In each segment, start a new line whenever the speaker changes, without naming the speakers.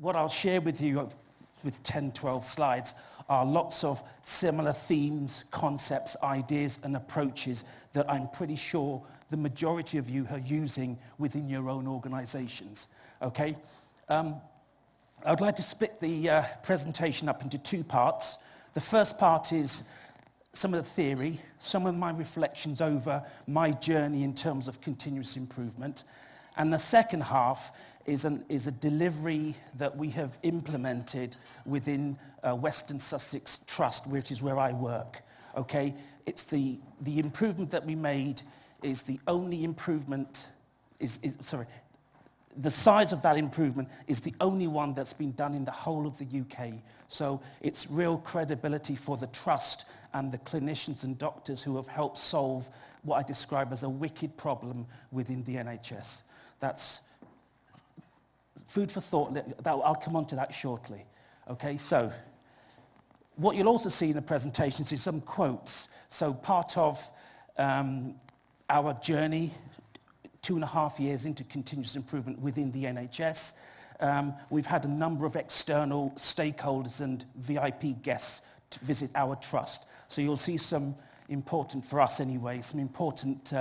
what I'll share with you with 10, 12 slides are lots of similar themes, concepts, ideas, and approaches that I'm pretty sure the majority of you are using within your own organizations, okay? I'd like to split the presentation up into two parts. The first part is some of the theory, some of my reflections over my journey in terms of continuous improvement. And the second half is a delivery that we have implemented within Western Sussex Trust, which is where I work, okay? It's the improvement that we made is the only improvement, the size of that improvement is the only one that's been done in the whole of the UK. So it's real credibility for the trust and the clinicians and doctors who have helped solve what I describe as a wicked problem within the NHS. That's food for thought. I'll come on to that shortly. Okay, so what you'll also see in the presentations is some quotes. So part of our journey, 2.5 years into continuous improvement within the NHS, we've had a number of external stakeholders and VIP guests to visit our trust. So you'll see some important, for us anyway, some important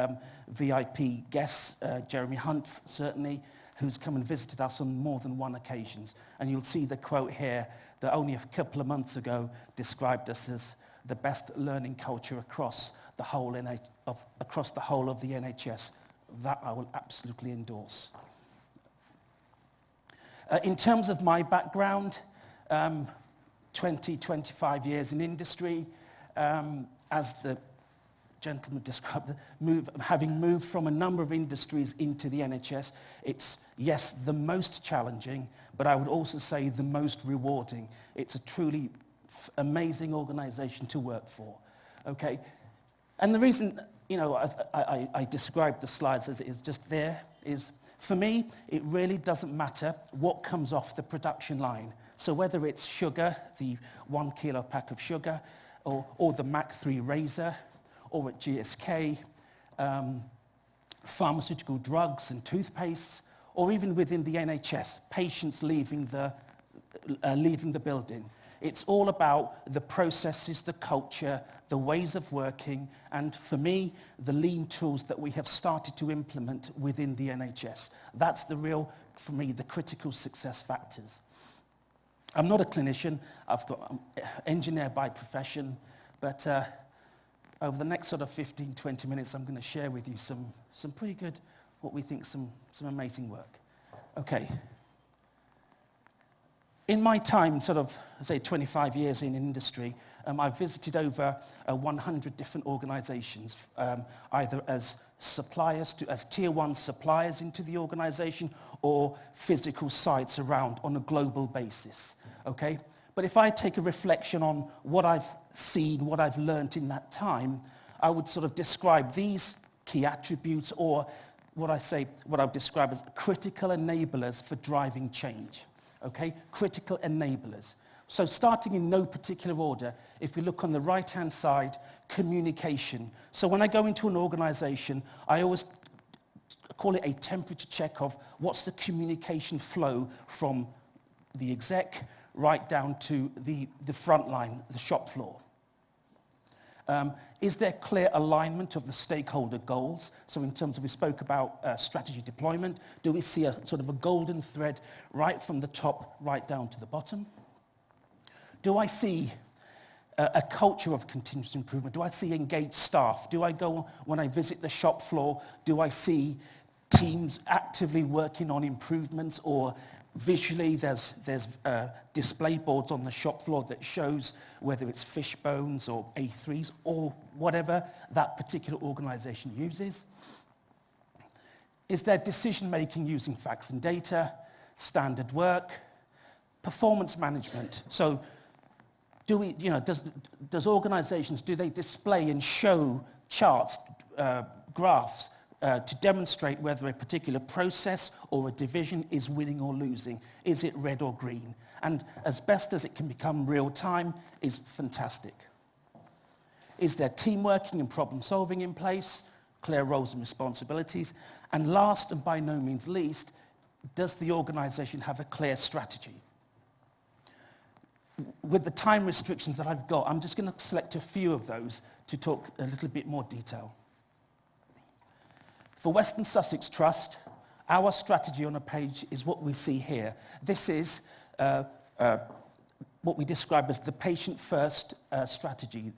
VIP guests, Jeremy Hunt certainly, who's come and visited us on more than one occasions. And you'll see the quote here that only a couple of months ago described us as the best learning culture across the whole of the NHS. That I will absolutely endorse. In terms of my background, 20, 25 years in industry, as the gentleman described, having moved from a number of industries into the NHS, it's, yes, the most challenging, but I would also say the most rewarding. It's a truly amazing organization to work for, okay? And the reason, you know, I described the slides as it is just there, is for me, it really doesn't matter what comes off the production line. So whether it's sugar, the 1 kilo pack of sugar, or the Mach 3 razor, or at GSK, pharmaceutical drugs and toothpaste, or even within the NHS, patients leaving the building. It's all about the processes, the culture, the ways of working, and for me, the lean tools that we have started to implement within the NHS. That's the real, for me, the critical success factors. I'm not a clinician. I'm an engineer by profession, but over the next sort of 15, 20 minutes, I'm going to share with you some pretty good, what we think, some amazing work. Okay. In my time, sort of, say, 25 years in industry, I've visited over 100 different organizations, either as suppliers, as tier 1 suppliers into the organization, or physical sites around on a global basis, okay? But if I take a reflection on what I've seen, what I've learned in that time, I would sort of describe these key attributes, or what I would describe as critical enablers for driving change. Okay, critical enablers. So starting in no particular order, if we look on the right-hand side, communication. So when I go into an organization, I always call it a temperature check of what's the communication flow from the exec right down to the front line, the shop floor. Is there clear alignment of the stakeholder goals? So in terms of, we spoke about strategy deployment, do we see a sort of a golden thread right from the top right down to the bottom? Do I see a culture of continuous improvement? Do I see engaged staff? Do I go, when I visit the shop floor, do I see teams actively working on improvements, or visually there's display boards on the shop floor that shows whether it's fish bones or A3s or whatever that particular organization uses? Is there decision making using facts and data, standard work, performance management? So do we, you know, does organizations, do they display and show charts, graphs, to demonstrate whether a particular process or a division is winning or losing? Is it red or green? And as best as it can become real time is fantastic. Is there team working and problem solving in place? Clear roles and responsibilities? And last and by no means least, does the organization have a clear strategy? with the time restrictions that I've got, I'm just going to select a few of those to talk a little bit more detail. For Western Sussex Trust, our strategy on a page is what we see here. This is what we describe as the patient-first strategy,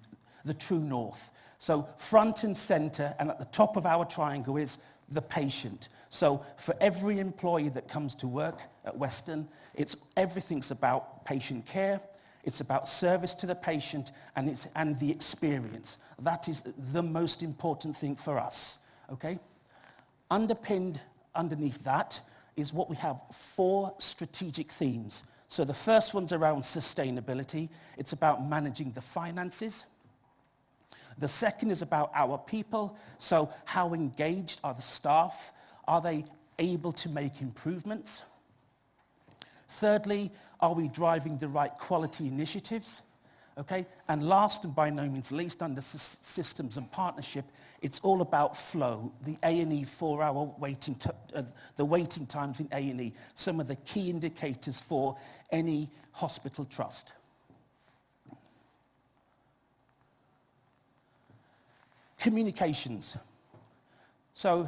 the true north. So front and centre, and at the top of our triangle is the patient. So for every employee that comes to work at Western, everything's about patient care, it's about service to the patient, and the experience. That is the most important thing for us, okay? Underpinned underneath that is what we have 4 strategic themes. So the first one's around sustainability. It's about managing the finances. The second is about our people. So how engaged are the staff? Are they able to make improvements? Thirdly, are we driving the right quality initiatives? Okay? And last and by no means least, under systems and partnership, it's all about flow, the A&E 4-hour waiting, the waiting times in A&E, some of the key indicators for any hospital trust. Communications. So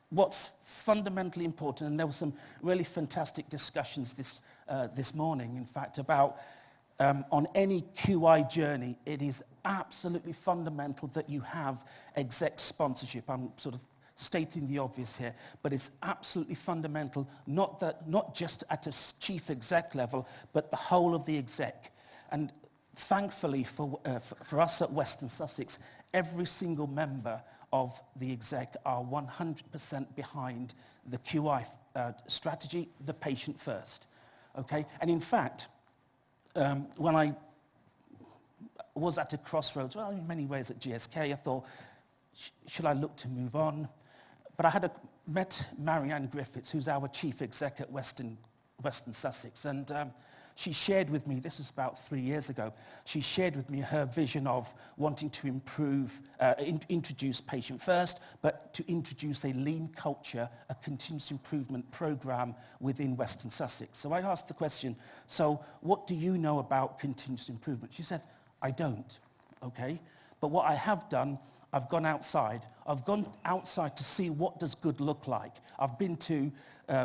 what's fundamentally important, and there were some really fantastic discussions this morning, in fact, about on any QI journey, it is absolutely fundamental that you have exec sponsorship. I'm sort of stating the obvious here, but it's absolutely fundamental, not just at a chief exec level, but the whole of the exec. And thankfully for us at Western Sussex, every single member of the exec are 100% behind the QI strategy, the patient first. Okay? And in fact, when I was at a crossroads, well, in many ways at GSK, I thought, should I look to move on? But I met Marianne Griffiths, who's our chief exec at Western Sussex, and she shared with me, this was about 3 years ago, she shared with me her vision of wanting to introduce patient first, but to introduce a lean culture, a continuous improvement program within Western Sussex. So I asked the question, so what do you know about continuous improvement? She said, I don't, okay? But what I have done, I've gone outside. I've gone outside to see what does good look like. I've been to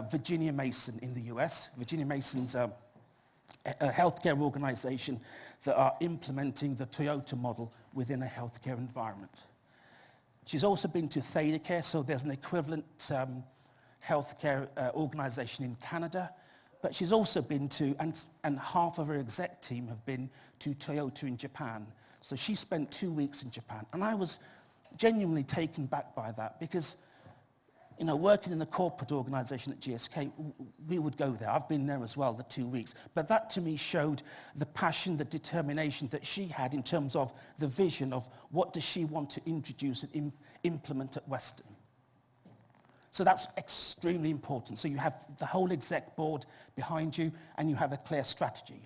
Virginia Mason in the US. Virginia Mason's a healthcare organization that are implementing the Toyota model within a healthcare environment. She's also been to ThedaCare, so there's an equivalent healthcare organization in Canada. But she's also been to, and half of her exec team have been to Toyota in Japan. So she spent 2 weeks in Japan. And I was genuinely taken back by that because, you know, working in a corporate organization at GSK, we would go there. I've been there as well, the 2 weeks. But that to me showed the passion, the determination that she had in terms of the vision of what does she want to introduce and implement at Western. So that's extremely important. So you have the whole exec board behind you and you have a clear strategy.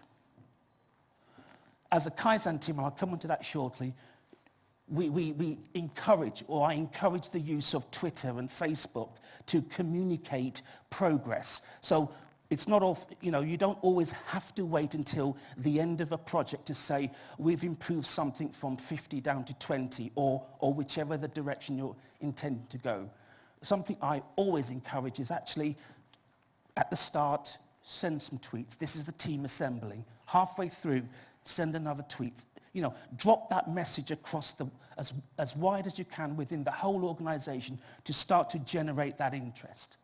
As a Kaizen team, and I'll come onto that shortly, we encourage, or I encourage the use of Twitter and Facebook to communicate progress. So it's not all, you know, you don't always have to wait until the end of a project to say, we've improved something from 50 down to 20, or whichever the direction you're intending to go. Something I always encourage is actually, at the start, send some tweets. This is the team assembling. Halfway through, send another tweet. You know, drop that message across as wide as you can within the whole organization to start to generate that interest.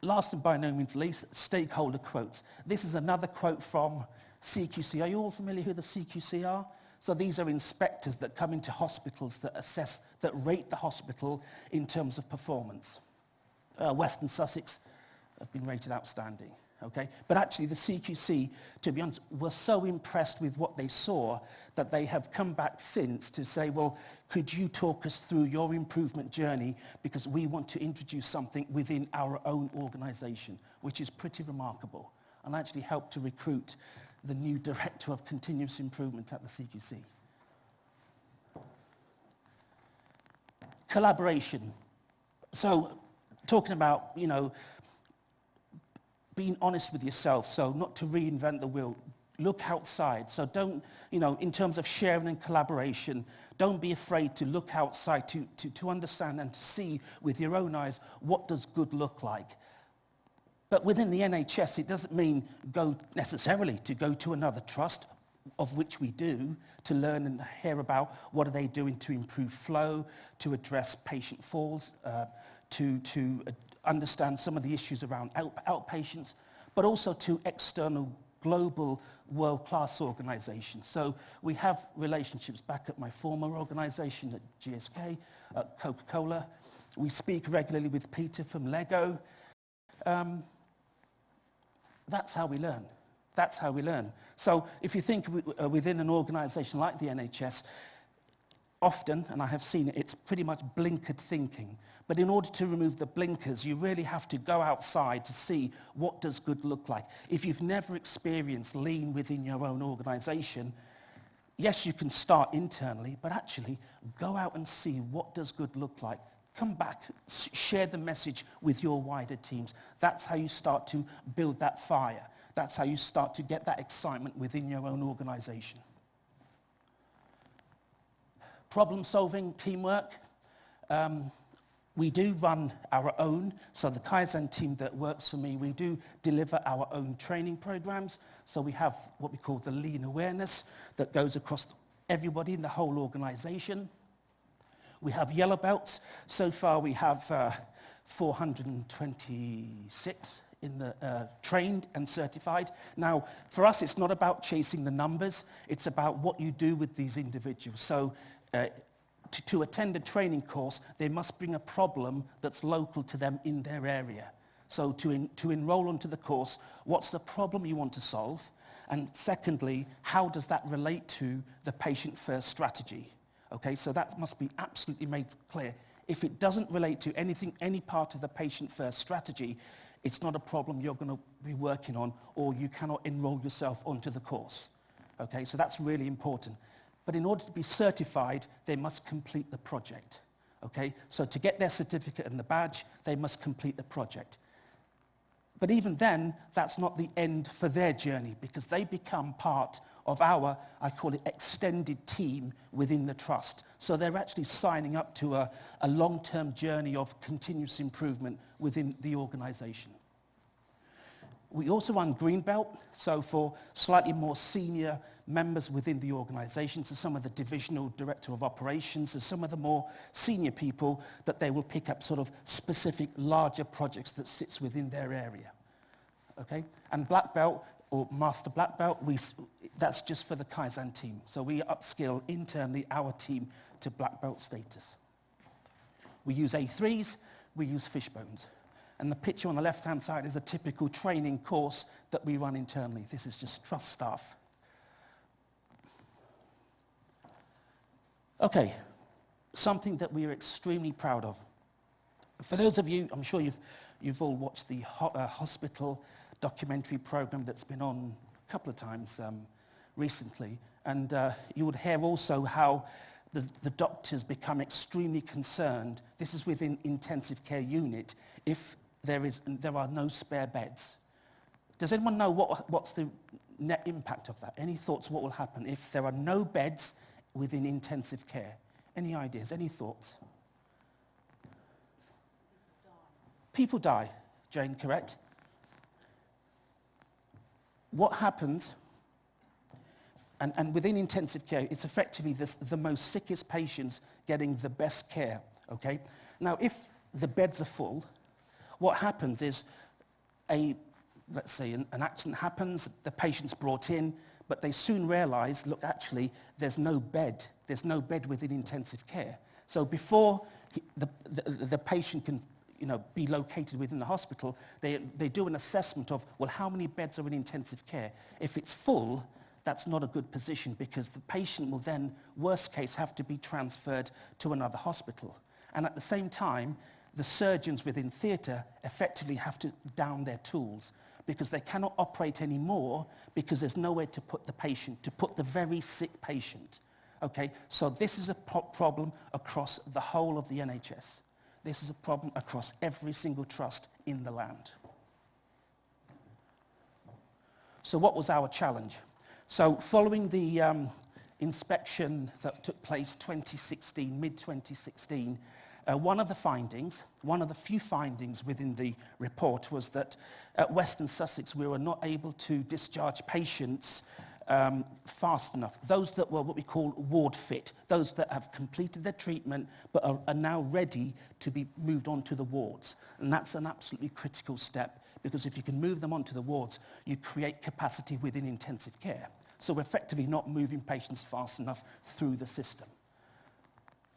Last and by no means least, stakeholder quotes. This is another quote from CQC. Are you all familiar who the CQC are? So these are inspectors that come into hospitals that assess, that rate the hospital in terms of performance. Western Sussex have been rated outstanding, okay? But actually the CQC, to be honest, were so impressed with what they saw that they have come back since to say, well, could you talk us through your improvement journey because we want to introduce something within our own organization, which is pretty remarkable, and actually helped to recruit the new Director of Continuous Improvement at the CQC. Collaboration. So talking about, you know, being honest with yourself, so not to reinvent the wheel, look outside. So don't, in terms of sharing and collaboration, don't be afraid to look outside, to understand and to see with your own eyes what does good look like. But within the NHS, it doesn't mean necessarily to go to another trust, of which we do, to learn and hear about what are they doing to improve flow, to address patient falls, to understand some of the issues around outpatients, but also to external global world-class organizations. So we have relationships back at my former organization at GSK, at Coca-Cola. We speak regularly with Peter from Lego. That's how we learn. That's how we learn. So if you think within an organization like the NHS, often, and I have seen it, it's pretty much blinkered thinking. But in order to remove the blinkers, you really have to go outside to see what does good look like. If you've never experienced lean within your own organization, yes, you can start internally, but actually go out and see what does good look like. Come back, share the message with your wider teams. That's how you start to build that fire. That's how you start to get that excitement within your own organization. Problem solving, teamwork. We do run our own, so the Kaizen team that works for me, we do deliver our own training programs. So we have what we call the lean awareness that goes across everybody in the whole organization. We have yellow belts. So far we have 426 in the trained and certified. Now, for us, it's not about chasing the numbers. It's about what you do with these individuals. So to attend a training course, they must bring a problem that's local to them in their area. So to enroll onto the course, what's the problem you want to solve? And secondly, how does that relate to the patient-first strategy? Okay, so that must be absolutely made clear. If it doesn't relate to any part of the patient-first strategy, it's not a problem you're going to be working on, or you cannot enroll yourself onto the course. Okay, so that's really important. But in order to be certified, they must complete the project. Okay, so to get their certificate and the badge, they must complete the project. But even then, that's not the end for their journey, because they become part of our, I call it, extended team within the trust. So they're actually signing up to a long-term journey of continuous improvement within the organization. We also run Green Belt, so for slightly more senior members within the organization, so some of the divisional director of operations, so some of the more senior people, that they will pick up sort of specific larger projects that sits within their area. Okay? And Black Belt, or Master Black Belt, that's just for the Kaizen team. So we upskill internally our team to Black Belt status. We use A3s, we use fishbones. And the picture on the left-hand side is a typical training course that we run internally. This is just trust staff. Okay, something that we are extremely proud of. For those of you, I'm sure you've all watched the hospital documentary program that's been on a couple of times recently. And you would hear also how the doctors become extremely concerned. This is within intensive care unit, if there are no spare beds. Does anyone know what's the net impact of that? Any thoughts what will happen if there are no beds within intensive care? Any ideas? Any thoughts? People die, Jane, correct? What happens, and within intensive care, it's effectively the most sickest patients getting the best care, okay? Now, if the beds are full, what happens is let's say an accident happens, the patient's brought in, but they soon realize, look, actually, there's no bed within intensive care. So before the patient can be located within the hospital, they do an assessment of, well, how many beds are in intensive care? If it's full, that's not a good position, because the patient will then, worst case, have to be transferred to another hospital. And at the same time, the surgeons within theatre effectively have to down their tools, because they cannot operate anymore because there's nowhere to put the very sick patient. Okay, so this is a problem across the whole of the NHS. This is a problem across every single trust in the land. So what was our challenge? So following the inspection that took place 2016, mid-2016, one of the few findings within the report was that at Western Sussex we were not able to discharge patients fast enough. Those that were what we call ward fit, those that have completed their treatment but are now ready to be moved on to the wards. And that's an absolutely critical step, because if you can move them onto the wards, you create capacity within intensive care. So we're effectively not moving patients fast enough through the system.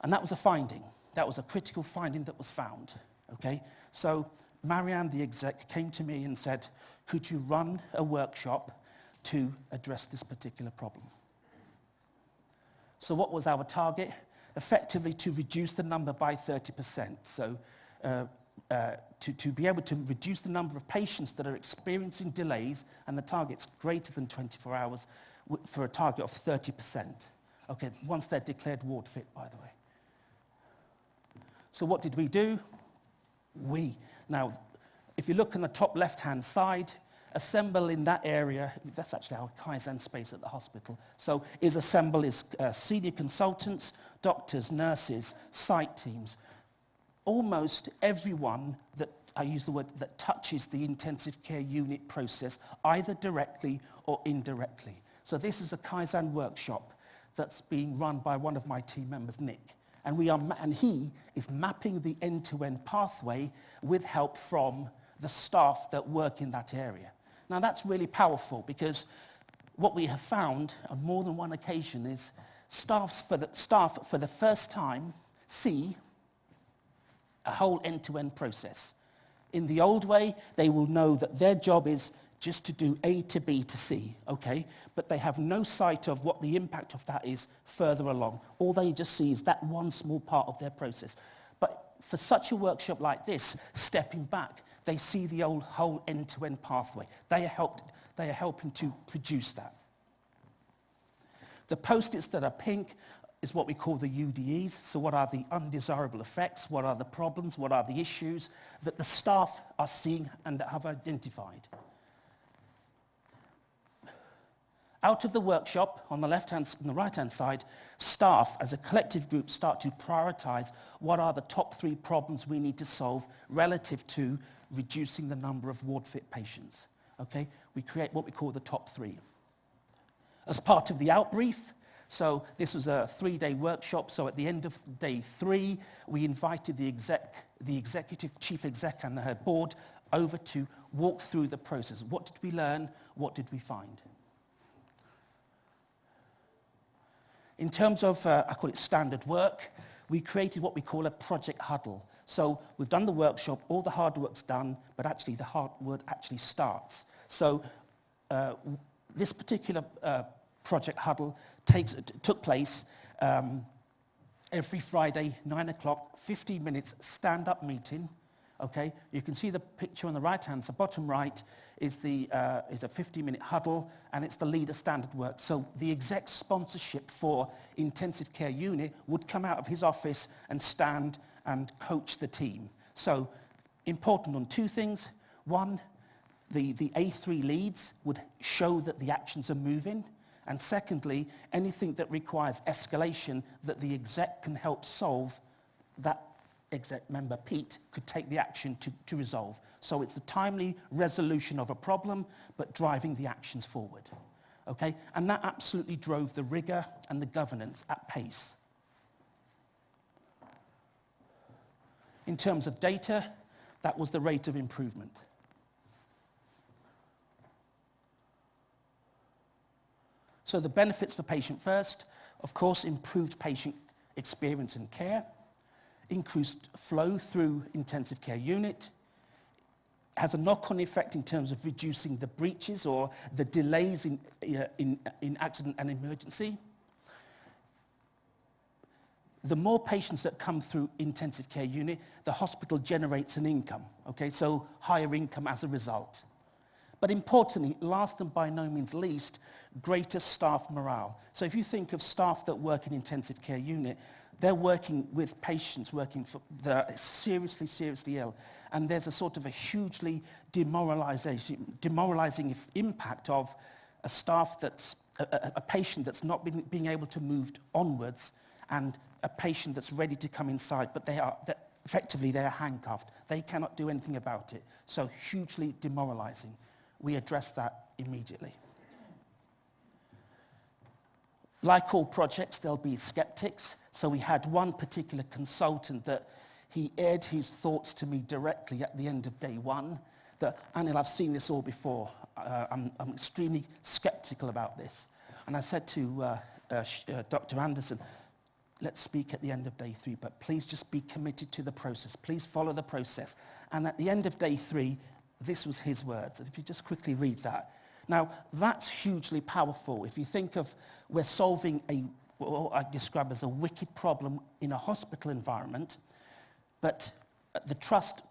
And that was a finding. That was a critical finding that was found, okay? So Marianne, the exec, came to me and said, could you run a workshop to address this particular problem? So what was our target? Effectively to reduce the number by 30%. So to be able to reduce the number of patients that are experiencing delays, and the target's greater than 24 hours, for a target of 30%. Okay, once they're declared ward fit, by the way. So what did we do? Now, if you look on the top left-hand side, assemble in that area, that's actually our Kaizen space at the hospital. So assemble is senior consultants, doctors, nurses, site teams. Almost everyone that, I use the word, that touches the intensive care unit process, either directly or indirectly. So this is a Kaizen workshop that's being run by one of my team members, Nick. And he is mapping the end-to-end pathway with help from the staff that work in that area. Now that's really powerful, because what we have found on more than one occasion is staff for the first time see a whole end-to-end process. In the old way, they will know that their job is just to do A to B to C, okay? But they have no sight of what the impact of that is further along. All they just see is that one small part of their process. But for such a workshop like this, stepping back, they see the whole end-to-end pathway. They are helping to produce that. The post-its that are pink is what we call the UDEs. So what are the undesirable effects? What are the problems? What are the issues that the staff are seeing and that have identified? Out of the workshop, on the left-hand and the right-hand side, staff as a collective group start to prioritize what are the top 3 problems we need to solve relative to reducing the number of ward-fit patients. Okay? We create what we call the top 3. As part of the outbrief, so this was a 3-day workshop, so at the end of day 3, we invited the executive chief exec and her board over to walk through the process. What did we learn? What did we find? In terms of, I call it standard work, we created what we call a project huddle. So we've done the workshop, all the hard work's done, but actually the hard work actually starts. So this particular project huddle took place every Friday, 9 o'clock, 15 minutes, stand-up meeting. Okay, you can see the picture on the right-hand, so bottom right is a 50-minute huddle, and it's the leader standard work. So the exec sponsorship for intensive care unit would come out of his office and stand and coach the team. So important on 2 things. One, the A3 leads would show that the actions are moving. And secondly, anything that requires escalation that the exec can help solve, that exec member, Pete, could take the action to resolve. So it's the timely resolution of a problem, but driving the actions forward. Okay? And that absolutely drove the rigor and the governance at pace. In terms of data, that was the rate of improvement. So the benefits for patient first, of course, improved patient experience and care, increased flow through intensive care unit, has a knock-on effect in terms of reducing the breaches or the delays in accident and emergency. The more patients that come through intensive care unit, the hospital generates an income, okay? So higher income as a result. But importantly, last and by no means least, greater staff morale. So if you think of staff that work in intensive care unit, they're working with patients that are seriously, seriously ill. And there's a sort of a hugely demoralizing impact of a staff that's a patient that's not being able to move onwards, and a patient that's ready to come inside, but effectively they are handcuffed. They cannot do anything about it. So hugely demoralizing. We address that immediately. Like all projects, there'll be skeptics. So we had one particular consultant that he aired his thoughts to me directly at the end of day one, that, Anil, I've seen this all before. I'm extremely skeptical about this. And I said to Dr. Anderson, let's speak at the end of day 3, but please just be committed to the process. Please follow the process. And at the end of day 3, this was his words. And if you just quickly read that. Now, that's hugely powerful. If you think of we're solving what I describe as a wicked problem in a hospital environment, but the trust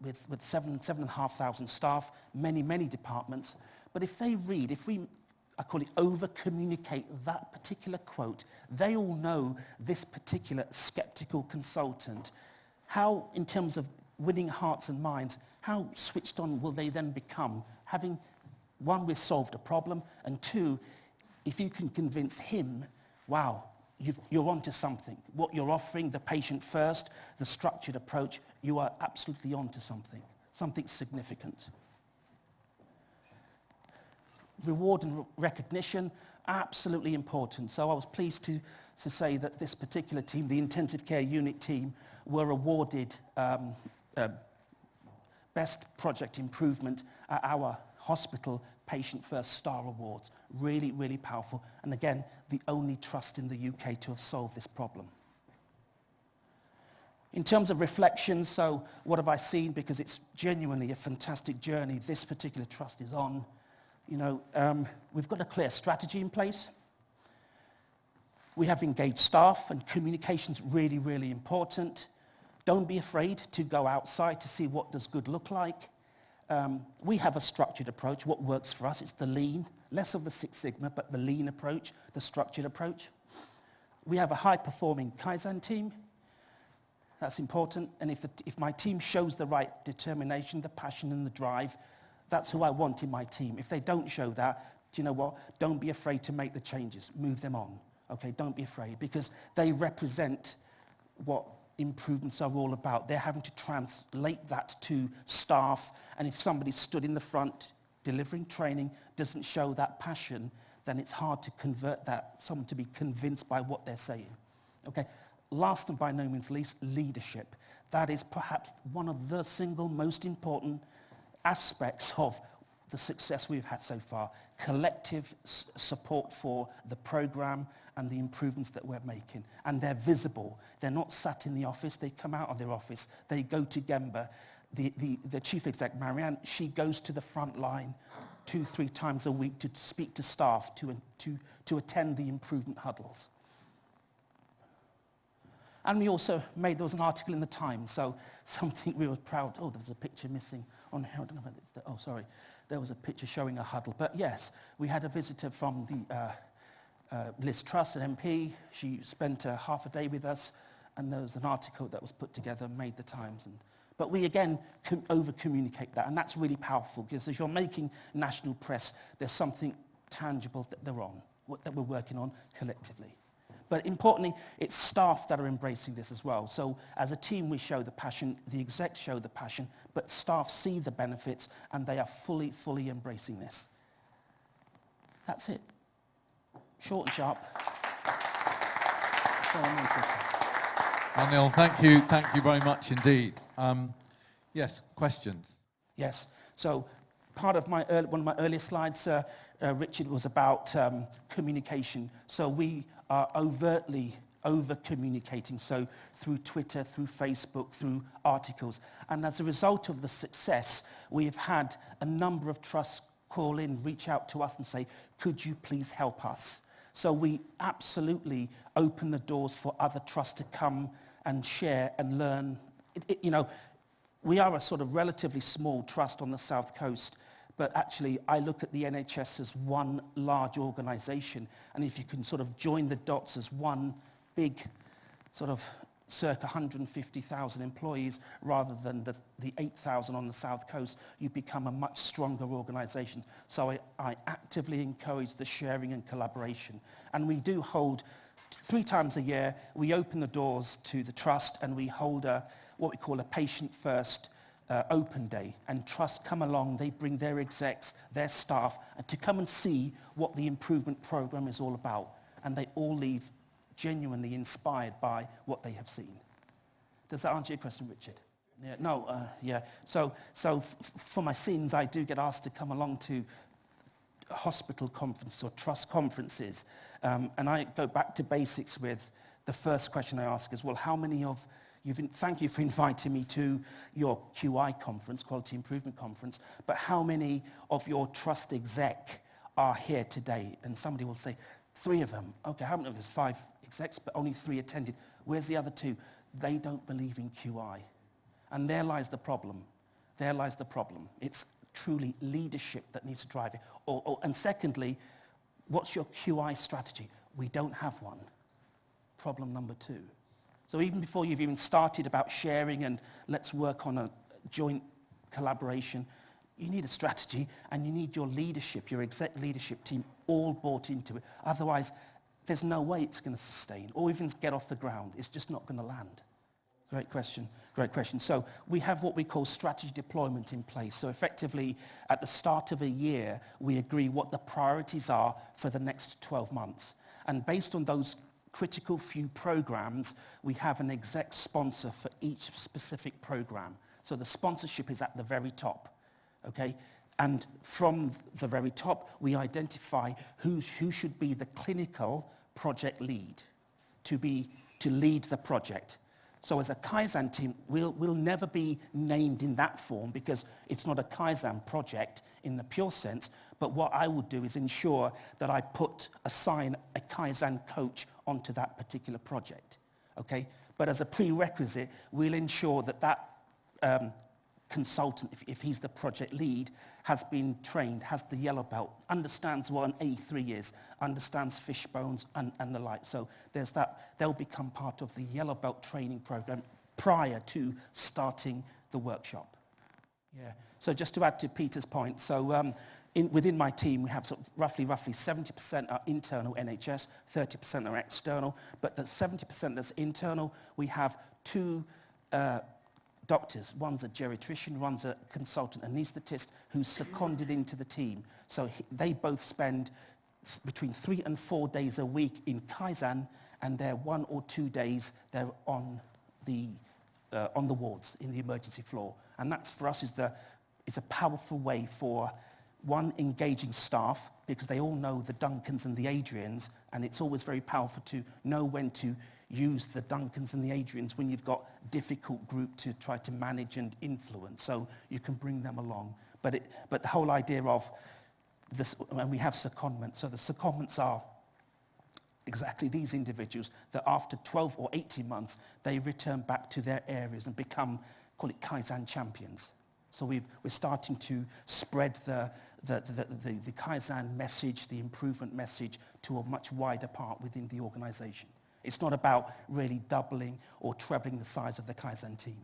with 7,500 staff, many departments, but if they read, I call it over-communicate that particular quote, they all know this particular skeptical consultant. How, in terms of winning hearts and minds, how switched on will they then become? Having, one, we've solved a problem, and two, if you can convince him, wow, you're onto something. What you're offering, the patient first, the structured approach, you are absolutely onto something significant. Reward and recognition, absolutely important. So I was pleased to say that this particular team, the intensive care unit team, were awarded Best Project Improvement at our Hospital Patient First Star Awards. Really powerful. And again, the only trust in the UK to have solved this problem. In terms of reflections, so what have I seen? Because it's genuinely a fantastic journey this particular trust is on. We've got a clear strategy in place. We have engaged staff, and communication's really important. Don't be afraid to go outside to see what does good look like. We have a structured approach. What works for us, it's the lean, less of the Six Sigma, but the lean approach, the structured approach. We have a high-performing Kaizen team. That's important. And if my team shows the right determination, the passion and the drive, that's who I want in my team. If they don't show that, do you know what? Don't be afraid to make the changes. Move them on. Okay, don't be afraid, because they represent what improvements are all about. They're having to translate that to staff, and if somebody stood in the front delivering training doesn't show that passion, then it's hard to convert someone to be convinced by what they're saying. Okay, last and by no means least, leadership. That is perhaps one of the single most important aspects of the success we've had so far. Collective support for the program and the improvements that we're making. And they're visible. They're not sat in the office. They come out of their office. They go to Gemba. The chief exec, Marianne, she goes to the front line 2-3 times a week to speak to staff, to attend the improvement huddles. And we also there was an article in the Times, so something we were proud. Oh, there was a picture missing on here. I don't know whether it's there. Oh, sorry. There was a picture showing a huddle. But yes, we had a visitor from the Liz Truss, an MP. She spent half a day with us, and there was an article that was put together, made the Times. But we, again, over-communicate that, and that's really powerful, because as you're making national press, there's something tangible that they're on, that we're working on collectively. But importantly, it's staff that are embracing this as well. So as a team, we show the passion, the execs show the passion, but staff see the benefits, and they are fully embracing this. That's it. Short and sharp.
Anil, thank you very much indeed. Yes, questions?
Yes. So part of one of my earlier slides, Richard, was about communication. So we are overtly over-communicating, so through Twitter, through Facebook, through articles. And as a result of the success, we have had a number of trusts call in, reach out to us and say, could you please help us? So we absolutely open the doors for other trusts to come and share and learn. We are a sort of relatively small trust on the South Coast, but actually I look at the NHS as one large organisation, and if you can sort of join the dots as one big sort of circa 150,000 employees rather than the 8,000 on the South Coast, you become a much stronger organization. So I actively encourage the sharing and collaboration. And we do hold 3 times a year, we open the doors to the Trust and we hold what we call a patient-first open day. And Trust come along, they bring their execs, their staff, and to come and see what the improvement program is all about. And they all leave genuinely inspired by what they have seen. Does that answer your question, Richard? Yeah, no, yeah. So for my sins, I do get asked to come along to hospital conferences or trust conferences. And I go back to basics with the first question I ask is, well, how many of thank you for inviting me to your QI conference, Quality Improvement Conference, but how many of your trust exec are here today? And somebody will say, 3 of them. Okay, how many of there's 5 execs, but only 3 attended. Where's the other 2? They don't believe in QI. And there lies the problem. There lies the problem. It's truly leadership that needs to drive it. And secondly, what's your QI strategy? We don't have one. Problem number 2. So even before you've even started about sharing and let's work on a joint collaboration, you need a strategy and you need your leadership, your exec leadership team all bought into it. Otherwise, there's no way it's going to sustain or even get off the ground. It's just not going to land. Great question, great question. So we have what we call strategy deployment in place. So effectively, at the start of a year, we agree what the priorities are for the next 12 months. And based on those critical few programs, we have an exec sponsor for each specific program. So the sponsorship is at the very top, okay? And from the very top, we identify who should be the clinical project lead to lead the project. So as a Kaizen team, we'll never be named in that form because it's not a Kaizen project in the pure sense, but what I would do is ensure that I assign a Kaizen coach onto that particular project, okay? But as a prerequisite, we'll ensure that consultant, if he's the project lead, has been trained, has the yellow belt, understands what an A3 is, understands fish bones and the like. So there's that. They'll become part of the yellow belt training program prior to starting the workshop. Yeah. So just to add to Peter's point, so within my team, we have sort of roughly 70% are internal NHS, 30% are external, but the 70% that's internal, we have 2 doctors. One's a geriatrician, one's a consultant anaesthetist who's seconded into the team. So they both spend between 3 and 4 days a week in Kaizen, and they're 1 or 2 days they're on the wards in the emergency floor. And that's for us is a powerful way for engaging staff, because they all know the Duncans and the Adrians, and it's always very powerful to know when to use the Duncans and the Adrians when you've got difficult group to try to manage and influence, so you can bring them along. But the whole idea of this, and we have secondments, so the secondments are exactly these individuals that after 12 or 18 months, they return back to their areas and become, call it Kaizen champions. So we're starting to spread the Kaizen message, the improvement message, to a much wider part within the organization. It's not about really doubling or trebling the size of the Kaizen team.